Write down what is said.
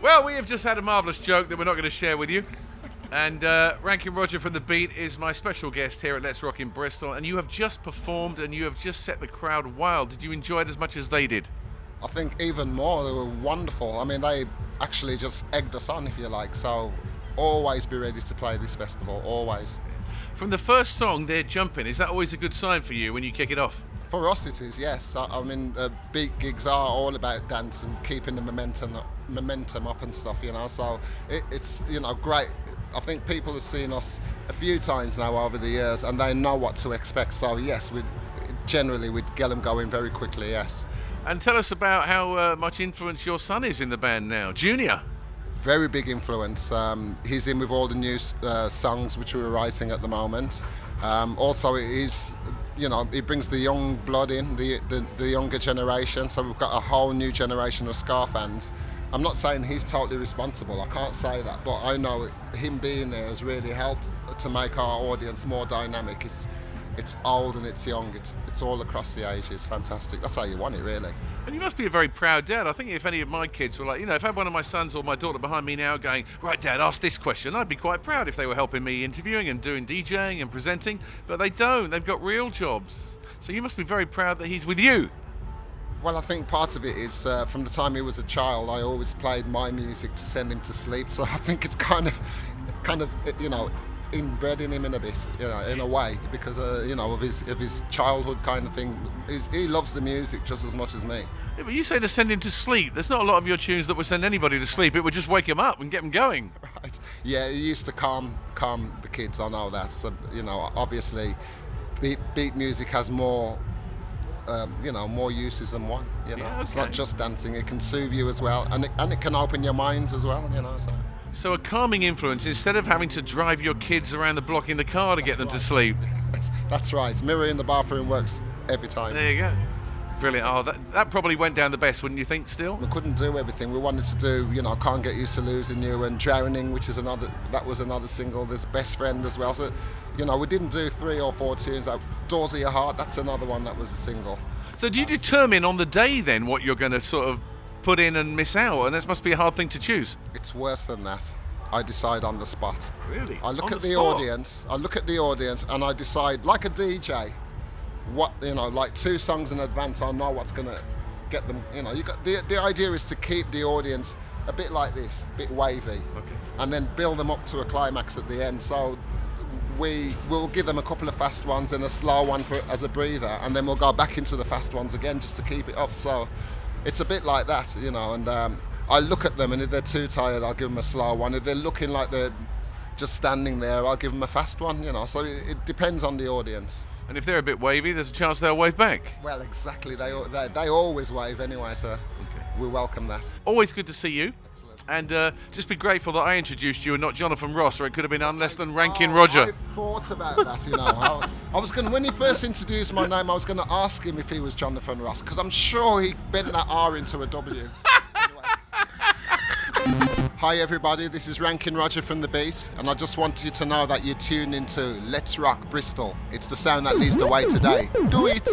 Well, we have just had a marvellous joke that we're not going to share with you. And Rankin Roger from The Beat is my special guest here at Let's Rock in Bristol. And you have just performed and you have just set the crowd wild. Did you enjoy it as much as they did? I think even more, they were wonderful. I mean, they actually just egged us on, if you like. So always be ready to play this festival, always. From the first song, They're Jumping, is that always a good sign for you when you kick it off? For us it is, yes. I mean, beat gigs are all about dance and keeping the momentum up and stuff, you know. So it's, you know, great. I think people have seen us a few times now over the years and they know what to expect. So yes, we'd get them going very quickly, yes. And tell us about how much influence your son is in the band now, Junior. Very big influence. He's in with all the new songs which we're writing at the moment. Also, he's, you know, he brings the young blood in, the younger generation. So we've got a whole new generation of ska fans. I'm not saying he's totally responsible. I can't say that, but I know him being there has really helped to make our audience more dynamic. It's old and it's young. It's all across the ages. Fantastic. That's how you want it, really. And you must be a very proud dad. I think if any of my kids were like, you know, if I had one of my sons or my daughter behind me now going, right, Dad, ask this question, I'd be quite proud if they were helping me interviewing and doing DJing and presenting. But they don't. They've got real jobs. So you must be very proud that he's with you. Well, I think part of it is from the time he was a child, I always played my music to send him to sleep. So I think it's kind of, you know, inbred in him in a bit, you know, in a way, because you know, of his childhood kind of thing. He loves the music just as much as me. Yeah, but you say to send him to sleep. There's not a lot of your tunes that would send anybody to sleep. It would just wake him up and get him going. Right. Yeah, he used to calm the kids. I know that. So, you know, obviously, beat music has more. You know, more uses than one. You know, yeah, okay. It's not just dancing; it can soothe you as well, and it can open your minds as well. You know, so a calming influence instead of having to drive your kids around the block in the car to get them to sleep. That's right. Mirror in the bathroom works every time. There you go. Brilliant. Oh, that probably went down the best, wouldn't you think? Still, we couldn't do everything. We wanted to do, you know, Can't Get Used to Losing You and Drowning, which is another single. There's Best Friend as well. So, you know, we didn't do 3 or 4 tunes. Doors of Your Heart, that's another one that was a single. So do you determine on the day then what you're going to sort of put in and miss out? And this must be a hard thing to choose. It's worse than that. I decide on the spot. Really? I look at the audience. I look at the audience and I decide, like a DJ, what, you know, like 2 songs in advance. I know what's going to get them. You know, you got the idea is to keep the audience a bit like this, a bit wavy, okay, and then build them up to a climax at the end. So we'll give them a couple of fast ones and a slow one as a breather, and then we'll go back into the fast ones again just to keep it up. So it's a bit like that, you know. And I look at them, and if they're too tired, I'll give them a slow one. If they're looking like they're just standing there, I'll give them a fast one, you know. So it depends on the audience. And if they're a bit wavy, there's a chance they'll wave back. Well, exactly. They always wave anyway, so okay, we welcome that. Always good to see you. And just be grateful that I introduced you and not Jonathan Ross, or it could have been none less than Rankin Roger. I thought about that, you know. I was going, when he first introduced my name, I was going to ask him if he was Jonathan Ross, because I'm sure he bent that R into a W. Hi everybody, this is Rankin Roger from The Beat, and I just want you to know that you're tuned into Let's Rock Bristol. It's the sound that leads the way today. Do it!